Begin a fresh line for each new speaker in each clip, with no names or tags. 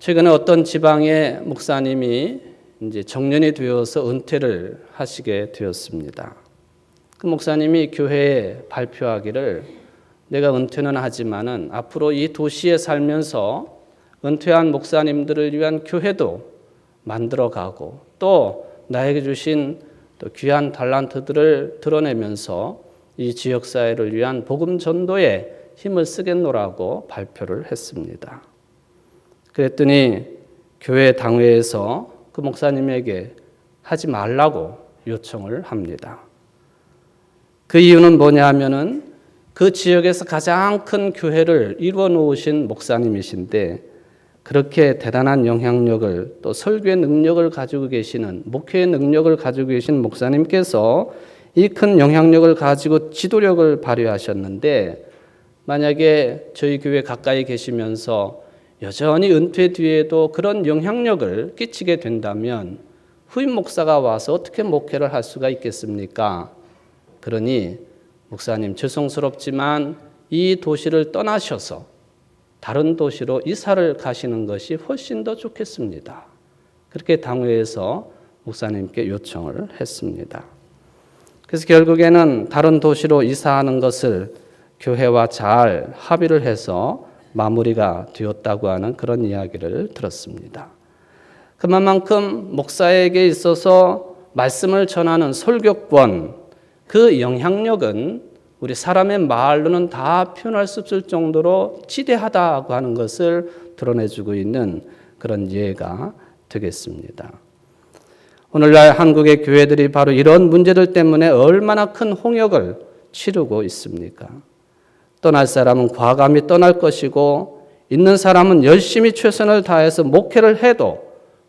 최근에 어떤 지방의 목사님이 이제 정년이 되어서 은퇴를 하시게 되었습니다. 그 목사님이 교회에 발표하기를 내가 은퇴는 하지만은 앞으로 이 도시에 살면서 은퇴한 목사님들을 위한 교회도 만들어가고 또 나에게 주신 또 귀한 달란트들을 드러내면서 이 지역사회를 위한 복음 전도에 힘을 쓰겠노라고 발표를 했습니다. 그랬더니 교회 당회에서 그 목사님에게 하지 말라고 요청을 합니다. 그 이유는 뭐냐 하면은 그 지역에서 가장 큰 교회를 이루어 놓으신 목사님이신데 그렇게 대단한 영향력을 또 설교의 능력을 가지고 계시는 목회의 능력을 가지고 계신 목사님께서 이 큰 영향력을 가지고 지도력을 발휘하셨는데 만약에 저희 교회 가까이 계시면서 여전히 은퇴 뒤에도 그런 영향력을 끼치게 된다면 후임 목사가 와서 어떻게 목회를 할 수가 있겠습니까? 그러니 목사님 죄송스럽지만 이 도시를 떠나셔서 다른 도시로 이사를 가시는 것이 훨씬 더 좋겠습니다. 그렇게 당회에서 목사님께 요청을 했습니다. 그래서 결국에는 다른 도시로 이사하는 것을 교회와 잘 합의를 해서 마무리가 되었다고 하는 그런 이야기를 들었습니다. 그만큼 목사에게 있어서 말씀을 전하는 설교권, 그 영향력은 우리 사람의 말로는 다 표현할 수 없을 정도로 지대하다고 하는 것을 드러내주고 있는 그런 예가 되겠습니다. 오늘날 한국의 교회들이 바로 이런 문제들 때문에 얼마나 큰 홍역을 치르고 있습니까? 떠날 사람은 과감히 떠날 것이고 있는 사람은 열심히 최선을 다해서 목회를 해도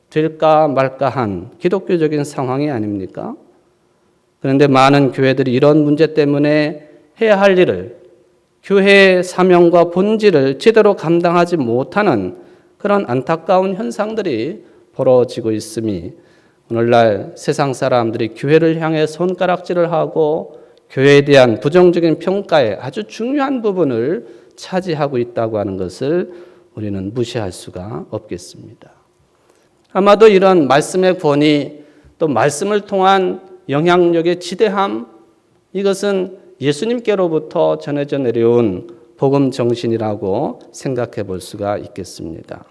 될까 말까 한 기독교적인 상황이 아닙니까? 그런데 많은 교회들이 이런 문제 때문에 해야 할 일을 교회의 사명과 본질을 제대로 감당하지 못하는 그런 안타까운 현상들이 벌어지고 있음이 오늘날 세상 사람들이 교회를 향해 손가락질을 하고 교회에 대한 부정적인 평가에 아주 중요한 부분을 차지하고 있다고 하는 것을 우리는 무시할 수가 없겠습니다. 아마도 이런 말씀의 권위 또 말씀을 통한 영향력의 지대함 이것은 예수님께로부터 전해져 내려온 복음 정신이라고 생각해 볼 수가 있겠습니다.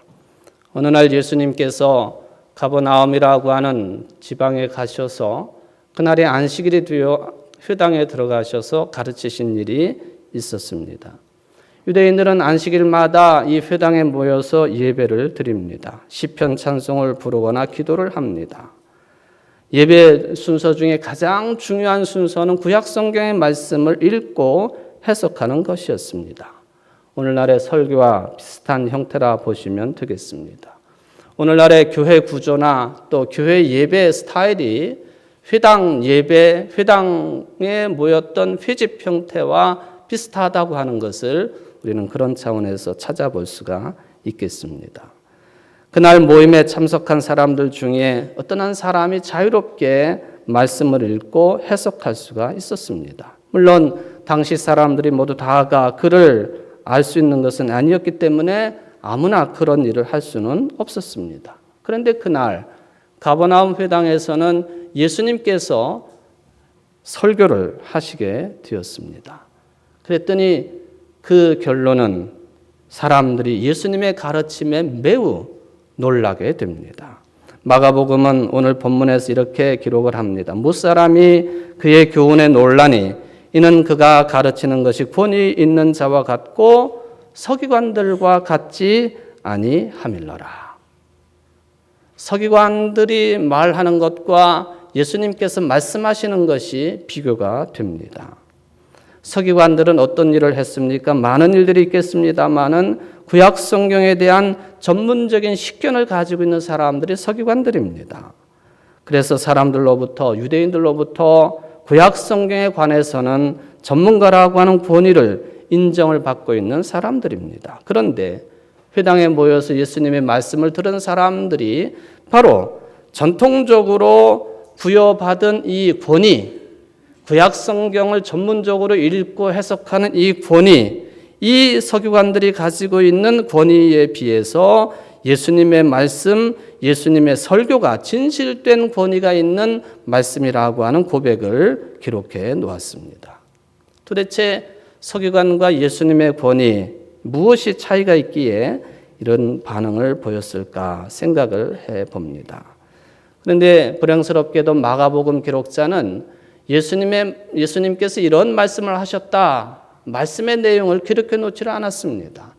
어느 날 예수님께서 가버나움이라고 하는 지방에 가셔서 그날이 안식일이 되어 회당에 들어가셔서 가르치신 일이 있었습니다. 유대인들은 안식일마다 이 회당에 모여서 예배를 드립니다. 시편 찬송을 부르거나 기도를 합니다. 예배 순서 중에 가장 중요한 순서는 구약 성경의 말씀을 읽고 해석하는 것이었습니다. 오늘날의 설교와 비슷한 형태라 보시면 되겠습니다. 오늘날의 교회 구조나 또 교회 예배 스타일이 회당 예배, 회당에 모였던 회집 형태와 비슷하다고 하는 것을 우리는 그런 차원에서 찾아볼 수가 있겠습니다. 그날 모임에 참석한 사람들 중에 어떤 한 사람이 자유롭게 말씀을 읽고 해석할 수가 있었습니다. 물론 당시 사람들이 모두 다가 그를 알 수 있는 것은 아니었기 때문에 아무나 그런 일을 할 수는 없었습니다. 그런데 그날 가버나움 회당에서는 예수님께서 설교를 하시게 되었습니다. 그랬더니 그 결론은 사람들이 예수님의 가르침에 매우 놀라게 됩니다. 마가복음은 오늘 본문에서 이렇게 기록을 합니다. 무사람이 그의 교훈에 놀라니 이는 그가 가르치는 것이 권위 있는 자와 같고 서기관들과 같지 아니함일러라. 서기관들이 말하는 것과 예수님께서 말씀하시는 것이 비교가 됩니다. 서기관들은 어떤 일을 했습니까? 많은 일들이 있겠습니다만은 구약 성경에 대한 전문적인 식견을 가지고 있는 사람들이 서기관들입니다. 그래서 사람들로부터 유대인들로부터 구약 성경에 관해서는 전문가라고 하는 권위를 인정을 받고 있는 사람들입니다. 그런데 회당에 모여서 예수님의 말씀을 들은 사람들이 바로 전통적으로 부여받은 이 권위, 구약 성경을 전문적으로 읽고 해석하는 이 권위, 이 서기관들이 가지고 있는 권위에 비해서 예수님의 말씀, 예수님의 설교가 진실된 권위가 있는 말씀이라고 하는 고백을 기록해 놓았습니다. 도대체 서기관과 예수님의 권위, 무엇이 차이가 있기에 이런 반응을 보였을까 생각을 해봅니다. 그런데 불행스럽게도 마가복음 기록자는 예수님께서 이런 말씀을 하셨다, 말씀의 내용을 기록해 놓지를 않았습니다.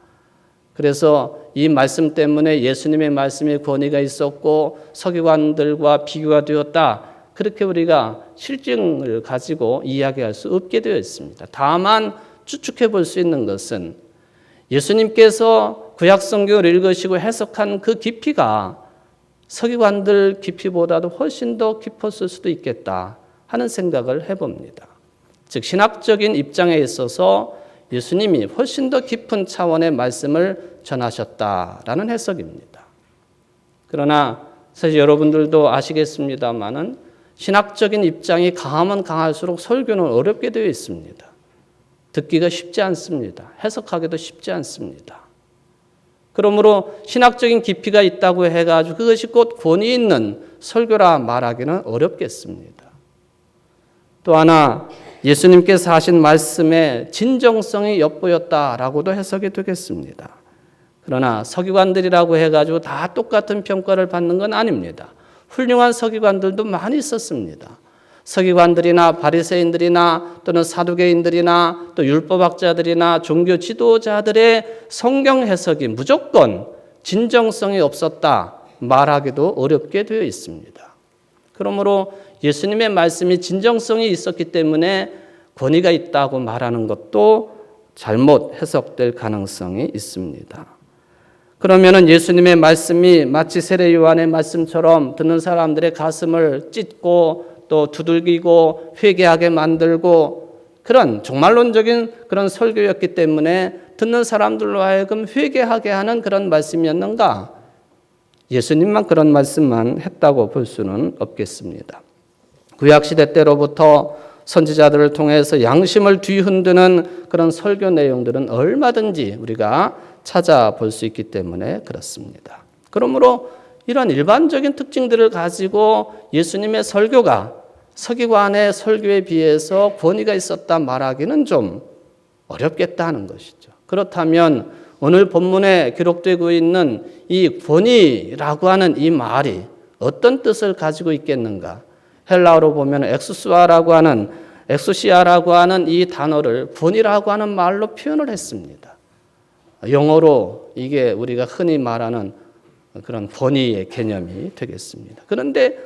그래서 이 말씀 때문에 예수님의 말씀에 권위가 있었고 서기관들과 비교가 되었다, 그렇게 우리가 실증을 가지고 이야기할 수 없게 되어 있습니다. 다만 추측해 볼 수 있는 것은 예수님께서 구약 성경을 읽으시고 해석한 그 깊이가 서기관들 깊이보다도 훨씬 더 깊었을 수도 있겠다 하는 생각을 해봅니다. 즉 신학적인 입장에 있어서 예수님이 훨씬 더 깊은 차원의 말씀을 전하셨다라는 해석입니다. 그러나 사실 여러분들도 아시겠습니다마는 신학적인 입장이 강하면 강할수록 설교는 어렵게 되어 있습니다. 듣기가 쉽지 않습니다. 해석하기도 쉽지 않습니다. 그러므로 신학적인 깊이가 있다고 해가지고 그것이 곧 권위 있는 설교라 말하기는 어렵겠습니다. 또 하나 예수님께서 하신 말씀에 진정성이 엿보였다라고도 해석이 되겠습니다. 그러나 서기관들이라고 해가지고 다 똑같은 평가를 받는 건 아닙니다. 훌륭한 서기관들도 많이 있었습니다. 서기관들이나 바리새인들이나 또는 사두개인들이나 또 율법학자들이나 종교 지도자들의 성경 해석이 무조건 진정성이 없었다 말하기도 어렵게 되어 있습니다. 그러므로 예수님의 말씀이 진정성이 있었기 때문에 권위가 있다고 말하는 것도 잘못 해석될 가능성이 있습니다. 그러면은 예수님의 말씀이 마치 세례 요한의 말씀처럼 듣는 사람들의 가슴을 찢고 또 두들기고 회개하게 만들고 그런 종말론적인 그런 설교였기 때문에 듣는 사람들로 하여금 회개하게 하는 그런 말씀이었는가? 예수님만 그런 말씀만 했다고 볼 수는 없겠습니다. 구약시대 때로부터 선지자들을 통해서 양심을 뒤흔드는 그런 설교 내용들은 얼마든지 우리가 찾아볼 수 있기 때문에 그렇습니다. 그러므로 이런 일반적인 특징들을 가지고 예수님의 설교가 서기관의 설교에 비해서 권위가 있었다 말하기는 좀 어렵겠다 하는 것이죠. 그렇다면 오늘 본문에 기록되고 있는 이 권위라고 하는 이 말이 어떤 뜻을 가지고 있겠는가? 헬라어로 보면 엑수시아라고 하는 이 단어를 권위라고 하는 말로 표현을 했습니다. 영어로 이게 우리가 흔히 말하는 그런 권위의 개념이 되겠습니다. 그런데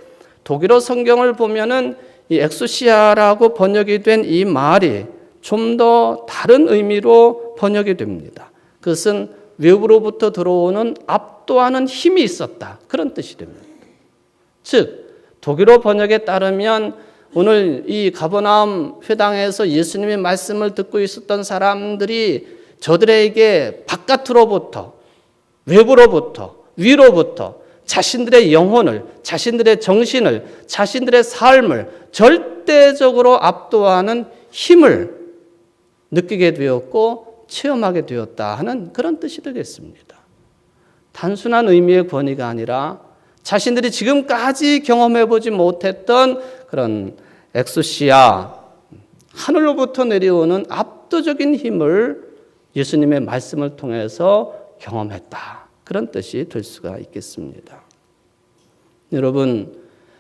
독일어 성경을 보면은 이 엑수시아라고 번역이 된 이 말이 좀 더 다른 의미로 번역이 됩니다. 그것은 외부로부터 들어오는 압도하는 힘이 있었다, 그런 뜻이 됩니다. 즉 독일어 번역에 따르면 오늘 이 가버나움 회당에서 예수님의 말씀을 듣고 있었던 사람들이 저들에게 바깥으로부터, 외부로부터, 위로부터 자신들의 영혼을, 자신들의 정신을, 자신들의 삶을 절대적으로 압도하는 힘을 느끼게 되었고 체험하게 되었다 하는 그런 뜻이 되겠습니다. 단순한 의미의 권위가 아니라 자신들이 지금까지 경험해보지 못했던 그런 엑수시아, 하늘로부터 내려오는 압도적인 힘을 예수님의 말씀을 통해서 경험했다, 그런 뜻이 될 수가 있겠습니다. 여러분,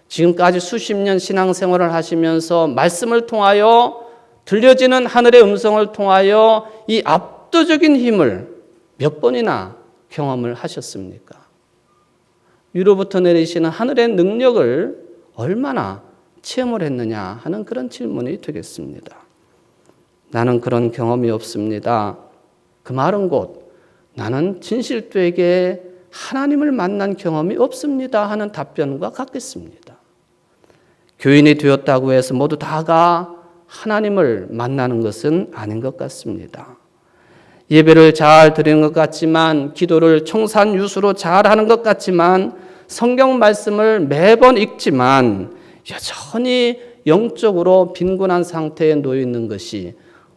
지금까지 수십 년 신앙생활을 하시면서 말씀을 통하여 들려지는 하늘의 음성을 통하여 이 압도적인 힘을 몇 번이나 경험을 하셨습니까? 위로부터 내리시는 하늘의 능력을 얼마나 체험을 했느냐 하는 그런 질문이 되겠습니다. 나는 그런 경험이 없습니다. 그 말은 곧 나는 진실되게 하나님을 만난 경험이 없습니다 하는 답변과 같겠습니다. 교인이 되었다고 해서 모두 다가 하나님을 만나는 것은 아닌 것 같습니다. 예배를 잘 드리는 것 같지만, 기도를 청산유수로 잘하는 것 같지만, 성경 말씀을 매번 읽지만 여전히 영적으로 빈곤한 상태에 놓여 있는 것이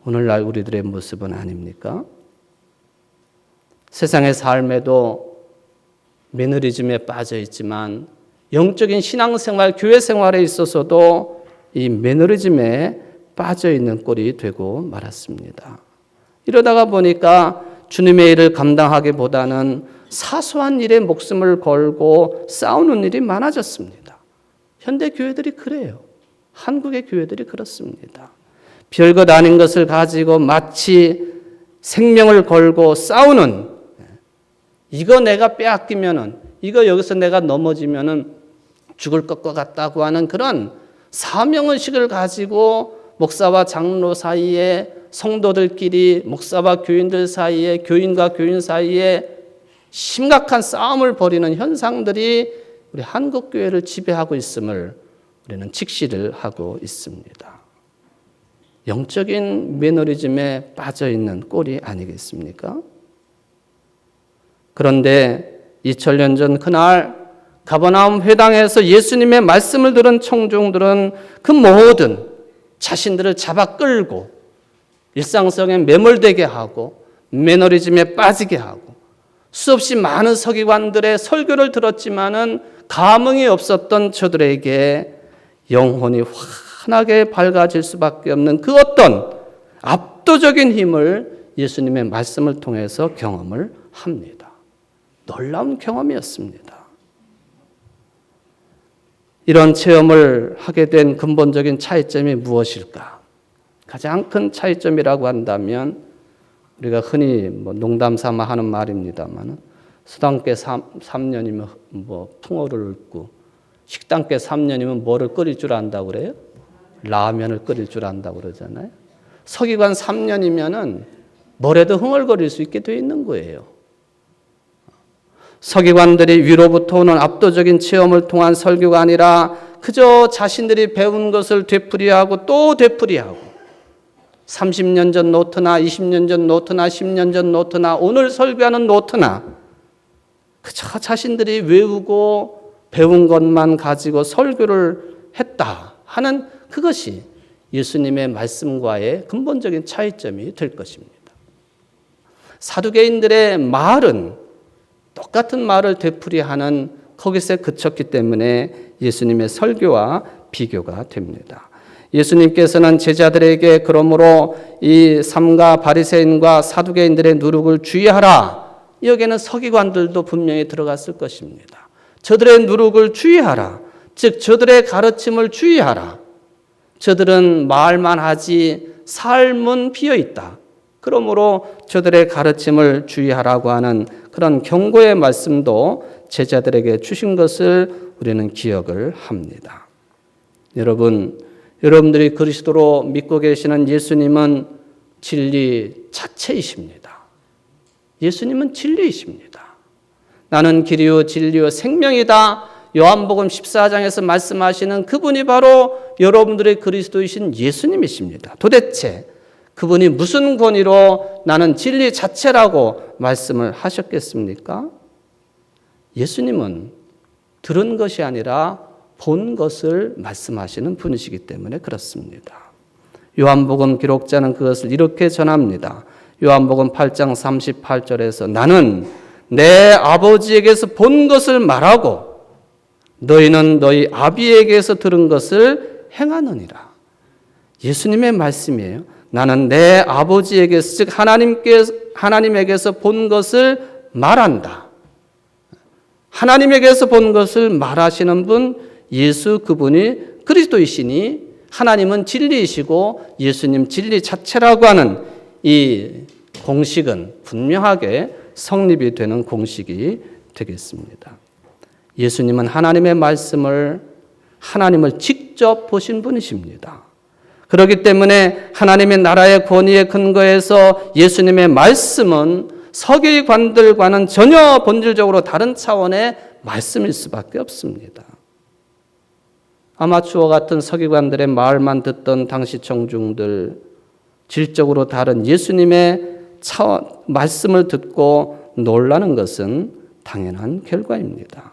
오늘날 우리들의 모습은 아닙니까? 세상의 삶에도 매너리즘에 빠져 있지만 영적인 신앙생활, 교회 생활에 있어서도 이 매너리즘에 빠져 있는 꼴이 되고 말았습니다. 이러다가 보니까 주님의 일을 감당하기보다는 사소한 일에 목숨을 걸고 싸우는 일이 많아졌습니다. 현대 교회들이 그래요. 한국의 교회들이 그렇습니다. 별것 아닌 것을 가지고 마치 생명을 걸고 싸우는, 이거 내가 빼앗기면은, 이거 여기서 내가 넘어지면은 죽을 것과 같다고 하는 그런 사명의식을 가지고 목사와 장로 사이에, 성도들끼리, 목사와 교인들 사이에, 교인과 교인 사이에 심각한 싸움을 벌이는 현상들이 우리 한국 교회를 지배하고 있음을 우리는 직시를 하고 있습니다. 영적인 매너리즘에 빠져 있는 꼴이 아니겠습니까? 그런데 2000년 전 그날 가버나움 회당에서 예수님의 말씀을 들은 청중들은 그 모든 자신들을 잡아 끌고 일상성에 매몰되게 하고 매너리즘에 빠지게 하고 수없이 많은 서기관들의 설교를 들었지만은 감흥이 없었던 저들에게 영혼이 환하게 밝아질 수밖에 없는 그 어떤 압도적인 힘을 예수님의 말씀을 통해서 경험을 합니다. 놀라운 경험이었습니다. 이런 체험을 하게 된 근본적인 차이점이 무엇일까? 가장 큰 차이점이라고 한다면 우리가 흔히 농담 삼아 하는 말입니다만 수당께 3년이면 풍어를 읊고 식당께 3년이면 뭐를 끓일 줄 안다고 그래요? 라면을 끓일 줄 안다고 그러잖아요. 서기관 3년이면은 뭐래도 흥얼거릴 수 있게 되어 있는 거예요. 서기관들이 위로부터 오는 압도적인 체험을 통한 설교가 아니라 그저 자신들이 배운 것을 되풀이하고 또 되풀이하고 30년 전 노트나 20년 전 노트나 10년 전 노트나 오늘 설교하는 노트나 그저 자신들이 외우고 배운 것만 가지고 설교를 했다 하는 그것이 예수님의 말씀과의 근본적인 차이점이 될 것입니다. 사두개인들의 말은 똑같은 말을 되풀이하는 거기서 그쳤기 때문에 예수님의 설교와 비교가 됩니다. 예수님께서는 제자들에게 그러므로 이 삼가 바리새인과 사두개인들의 누룩을 주의하라. 여기에는 서기관들도 분명히 들어갔을 것입니다. 저들의 누룩을 주의하라. 즉 저들의 가르침을 주의하라. 저들은 말만 하지 삶은 비어있다. 그러므로 저들의 가르침을 주의하라고 하는 그런 경고의 말씀도 제자들에게 주신 것을 우리는 기억을 합니다. 여러분들이 그리스도로 믿고 계시는 예수님은 진리 자체이십니다. 예수님은 진리이십니다. 나는 길이요 진리요 생명이다. 요한복음 14장에서 말씀하시는 그분이 바로 여러분들의 그리스도이신 예수님이십니다. 도대체 그분이 무슨 권위로 나는 진리 자체라고 말씀을 하셨겠습니까? 예수님은 들은 것이 아니라 본 것을 말씀하시는 분이시기 때문에 그렇습니다. 요한복음 기록자는 그것을 이렇게 전합니다. 요한복음 8장 38절에서 나는 내 아버지에게서 본 것을 말하고 너희는 너희 아비에게서 들은 것을 행하느니라. 예수님의 말씀이에요. 나는 내 아버지에게서 즉 하나님에게서 본 것을 말한다. 하나님에게서 본 것을 말하시는 분 예수 그분이 그리스도이시니 하나님은 진리이시고 예수님 진리 자체라고 하는 이 공식은 분명하게 성립이 되는 공식이 되겠습니다. 예수님은 하나님의 말씀을 하나님을 직접 보신 분이십니다. 그렇기 때문에 하나님의 나라의 권위에 근거해서 예수님의 말씀은 서기관들과는 전혀 본질적으로 다른 차원의 말씀일 수밖에 없습니다. 아마추어 같은 서기관들의 말만 듣던 당시 청중들, 질적으로 다른 예수님의 말씀을 듣고 놀라는 것은 당연한 결과입니다.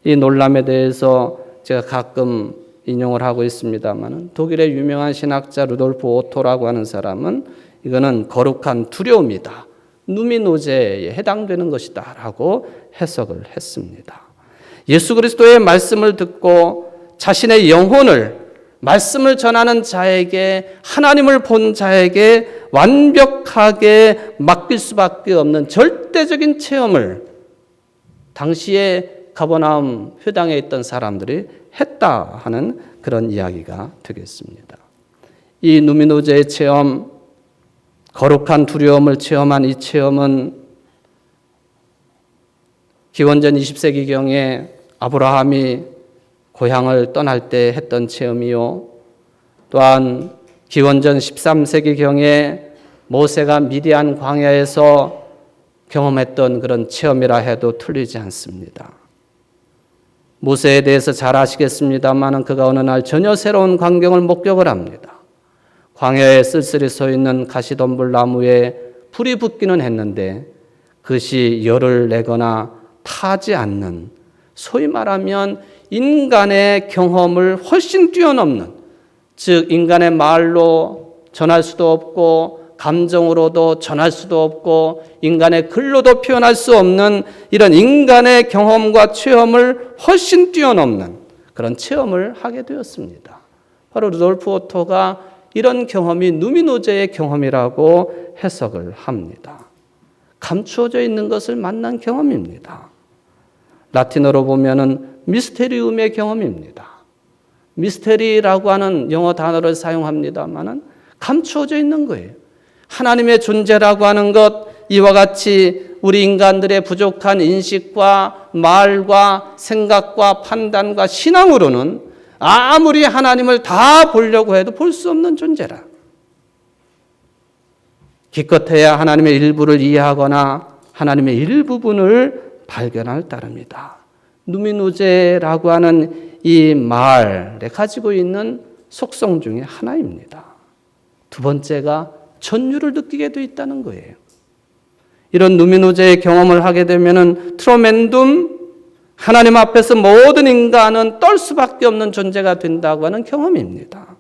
이 놀람에 대해서 제가 가끔 인용을 하고 있습니다만 독일의 유명한 신학자 루돌프 오토라고 하는 사람은 이거는 거룩한 두려움이다. 누미노제에 해당되는 것이다 라고 해석을 했습니다. 예수 그리스도의 말씀을 듣고 자신의 영혼을 말씀을 전하는 자에게, 하나님을 본 자에게 완벽하게 맡길 수밖에 없는 절대적인 체험을 당시에 가버나움 회당에 있던 사람들이 했다 하는 그런 이야기가 되겠습니다. 이 누미노제의 체험, 거룩한 두려움을 체험한 이 체험은 기원전 20세기경에 아브라함이 고향을 떠날 때 했던 체험이요, 또한 기원전 13세기경에 모세가 미디안 광야에서 경험했던 그런 체험이라 해도 틀리지 않습니다. 모세에 대해서 잘 아시겠습니다만 그가 어느 날 전혀 새로운 광경을 목격을 합니다. 광야에 쓸쓸히 서 있는 가시덤불 나무에 불이 붙기는 했는데 그것이 열을 내거나 타지 않는, 소위 말하면 인간의 경험을 훨씬 뛰어넘는, 즉 인간의 말로 전할 수도 없고 감정으로도 전할 수도 없고 인간의 글로도 표현할 수 없는 이런 인간의 경험과 체험을 훨씬 뛰어넘는 그런 체험을 하게 되었습니다. 바로 루돌프 오토가 이런 경험이 누미노제의 경험이라고 해석을 합니다. 감추어져 있는 것을 만난 경험입니다. 라틴어로 보면은 미스테리움의 경험입니다. 미스테리라고 하는 영어 단어를 사용합니다만은 감추어져 있는 거예요. 하나님의 존재라고 하는 것, 이와 같이 우리 인간들의 부족한 인식과 말과 생각과 판단과 신앙으로는 아무리 하나님을 다 보려고 해도 볼 수 없는 존재라. 기껏해야 하나님의 일부를 이해하거나 하나님의 일부분을 발견할 따릅니다. 누미노제라고 하는 이 말에 가지고 있는 속성 중에 하나입니다. 두 번째가 전율을 느끼게 돼 있다는 거예요. 이런 누미노제의 경험을 하게 되면은 트로멘둠, 하나님 앞에서 모든 인간은 떨 수밖에 없는 존재가 된다고 하는 경험입니다.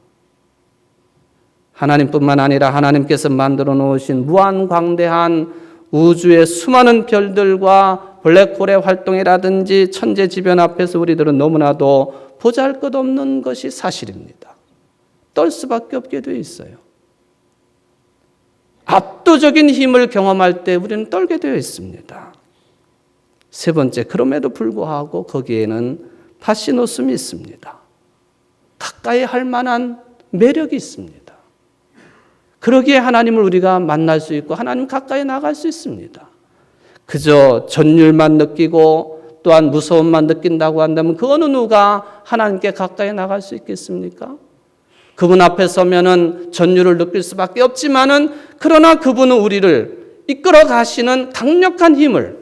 하나님뿐만 아니라 하나님께서 만들어 놓으신 무한광대한 우주의 수많은 별들과 블랙홀의 활동이라든지 천재지변 앞에서 우리들은 너무나도 보잘것없는 것이 사실입니다. 떨 수밖에 없게 되어 있어요. 압도적인 힘을 경험할 때 우리는 떨게 되어 있습니다. 세 번째, 그럼에도 불구하고 거기에는 파시노스미 있습니다. 가까이 할 만한 매력이 있습니다. 그러기에 하나님을 우리가 만날 수 있고 하나님 가까이 나갈 수 있습니다. 그저 전율만 느끼고 또한 무서움만 느낀다고 한다면 그 어느 누가 하나님께 가까이 나갈 수 있겠습니까? 그분 앞에 서면은 전율을 느낄 수밖에 없지만은, 그러나 그분은 우리를 이끌어 가시는 강력한 힘을,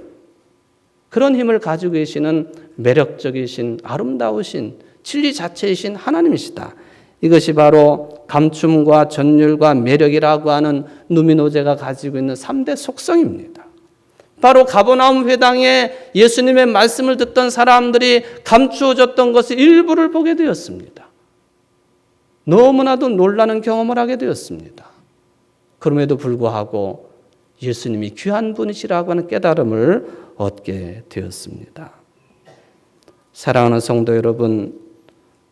그런 힘을 가지고 계시는 매력적이신 아름다우신 진리 자체이신 하나님이시다. 이것이 바로 감춤과 전율과 매력이라고 하는 누미노제가 가지고 있는 3대 속성입니다. 바로 가버나움 회당에 예수님의 말씀을 듣던 사람들이 감추어졌던 것의 일부를 보게 되었습니다. 너무나도 놀라는 경험을 하게 되었습니다. 그럼에도 불구하고 예수님이 귀한 분이시라고 하는 깨달음을 얻게 되었습니다. 사랑하는 성도 여러분,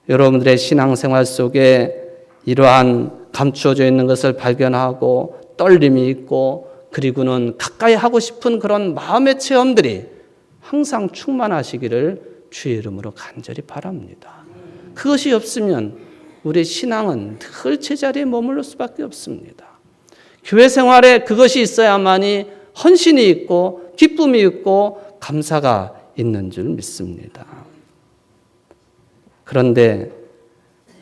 여러분들의 신앙생활 속에 이러한 감추어져 있는 것을 발견하고 떨림이 있고 그리고는 가까이 하고 싶은 그런 마음의 체험들이 항상 충만하시기를 주의 이름으로 간절히 바랍니다. 그것이 없으면 우리의 신앙은 늘 제자리에 머물러 수밖에 없습니다. 교회 생활에 그것이 있어야만이 헌신이 있고 기쁨이 있고 감사가 있는 줄 믿습니다. 그런데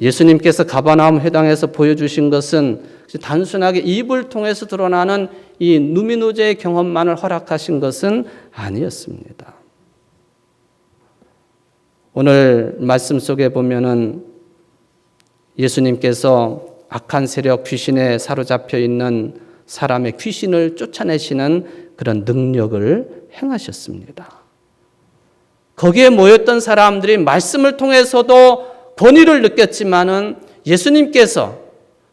예수님께서 가버나움 회당에서 보여주신 것은 단순하게 입을 통해서 드러나는 이 누미노제의 경험만을 허락하신 것은 아니었습니다. 오늘 말씀 속에 보면은 예수님께서 악한 세력 귀신에 사로잡혀 있는 사람의 귀신을 쫓아내시는 그런 능력을 행하셨습니다. 거기에 모였던 사람들이 말씀을 통해서도 권위를 느꼈지만은 예수님께서,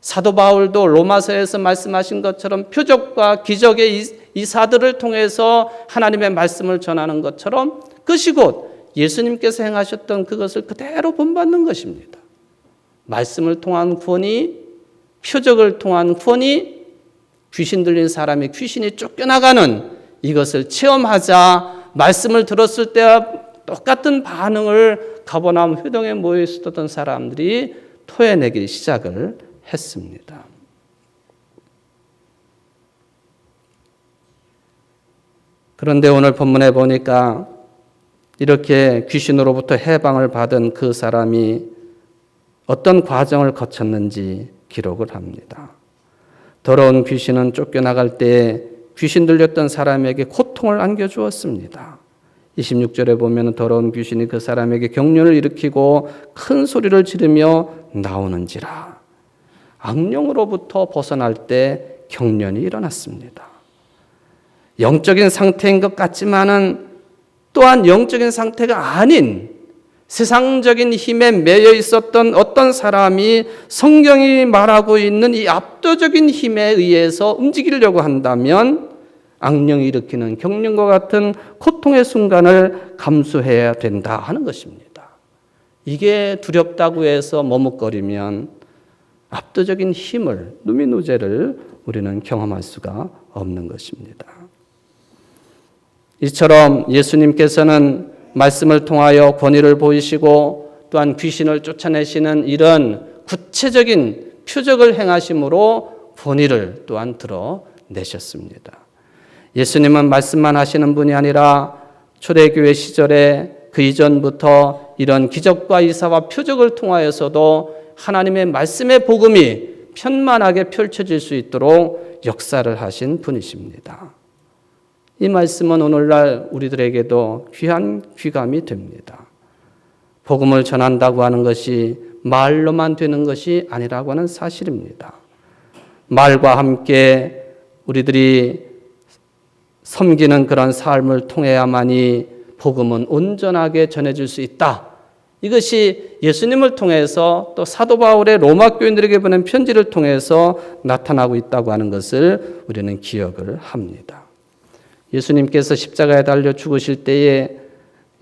사도 바울도 로마서에서 말씀하신 것처럼 표적과 기적의 이사들을 통해서 하나님의 말씀을 전하는 것처럼 그것이 곧 예수님께서 행하셨던 그것을 그대로 본받는 것입니다. 말씀을 통한 구원이, 표적을 통한 구원이, 귀신 들린 사람이 귀신이 쫓겨나가는 이것을 체험하자 말씀을 들었을 때와 똑같은 반응을 가버나움 회당에 모여 있었던 사람들이 토해내기 시작을 했습니다. 그런데 오늘 본문에 보니까 이렇게 귀신으로부터 해방을 받은 그 사람이 어떤 과정을 거쳤는지 기록을 합니다. 더러운 귀신은 쫓겨나갈 때 귀신 들렸던 사람에게 고통을 안겨주었습니다. 26절에 보면 더러운 귀신이 그 사람에게 경련을 일으키고 큰 소리를 지르며 나오는지라. 악령으로부터 벗어날 때 경련이 일어났습니다. 영적인 상태인 것 같지만은 또한 영적인 상태가 아닌 세상적인 힘에 매여 있었던 어떤 사람이 성경이 말하고 있는 이 압도적인 힘에 의해서 움직이려고 한다면 악령이 일으키는 경련과 같은 고통의 순간을 감수해야 된다 하는 것입니다. 이게 두렵다고 해서 머뭇거리면 압도적인 힘을, 누미누제를 우리는 경험할 수가 없는 것입니다. 이처럼 예수님께서는 말씀을 통하여 권위를 보이시고 또한 귀신을 쫓아내시는 이런 구체적인 표적을 행하심으로 권위를 또한 드러내셨습니다. 예수님은 말씀만 하시는 분이 아니라 초대교회 시절에 그 이전부터 이런 기적과 이사와 표적을 통하여서도 하나님의 말씀의 복음이 편만하게 펼쳐질 수 있도록 역사를 하신 분이십니다. 이 말씀은 오늘날 우리들에게도 귀한 귀감이 됩니다. 복음을 전한다고 하는 것이 말로만 되는 것이 아니라고 하는 사실입니다. 말과 함께 우리들이 섬기는 그런 삶을 통해야만이 복음은 온전하게 전해질 수 있다. 이것이 예수님을 통해서 또 사도 바울의 로마 교인들에게 보낸 편지를 통해서 나타나고 있다고 하는 것을 우리는 기억을 합니다. 예수님께서 십자가에 달려 죽으실 때에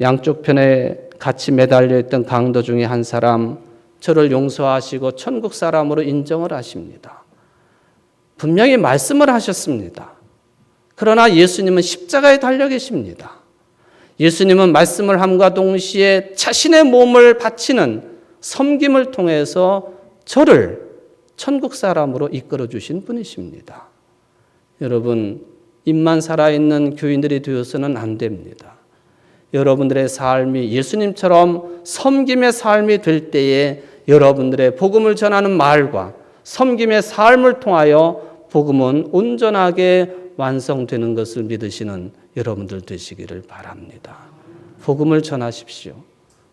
양쪽 편에 같이 매달려 있던 강도 중에 한 사람, 저를 용서하시고 천국 사람으로 인정을 하십니다. 분명히 말씀을 하셨습니다. 그러나 예수님은 십자가에 달려 계십니다. 예수님은 말씀을 함과 동시에 자신의 몸을 바치는 섬김을 통해서 저를 천국 사람으로 이끌어 주신 분이십니다. 여러분, 입만 살아있는 교인들이 되어서는 안 됩니다. 여러분들의 삶이 예수님처럼 섬김의 삶이 될 때에 여러분들의 복음을 전하는 말과 섬김의 삶을 통하여 복음은 온전하게 완성되는 것을 믿으시는 여러분들 되시기를 바랍니다. 복음을 전하십시오.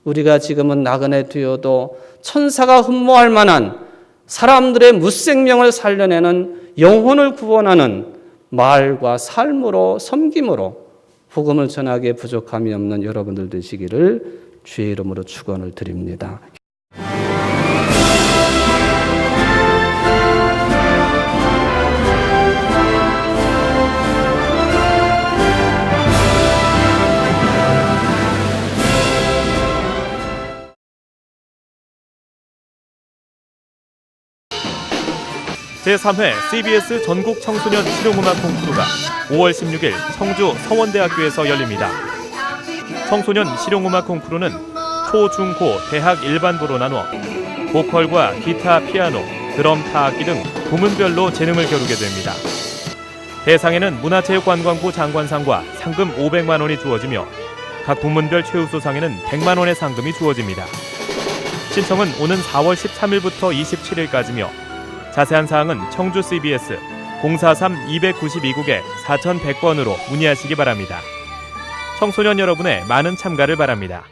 우리가 지금은 나그네 되어도 천사가 흠모할 만한 사람들의 무생명을 살려내는 영혼을 구원하는 말과 삶으로 섬김으로 복음을 전하기에 부족함이 없는 여러분들 되시기를 주의 이름으로 축원을 드립니다.
제3회 CBS 전국 청소년 실용음악 콩쿠르가 5월 16일 청주 서원대학교에서 열립니다. 청소년 실용음악 콩쿠르는 초, 중, 고, 대학 일반부로 나눠 보컬과 기타, 피아노, 드럼, 타악기 등 부문별로 재능을 겨루게 됩니다. 대상에는 문화체육관광부 장관상과 상금 500만 원이 주어지며 각 부문별 최우수상에는 100만 원의 상금이 주어집니다. 신청은 오는 4월 13일부터 27일까지며 자세한 사항은 청주 CBS 043-292국에 4100번으로 문의하시기 바랍니다. 청소년 여러분의 많은 참가를 바랍니다.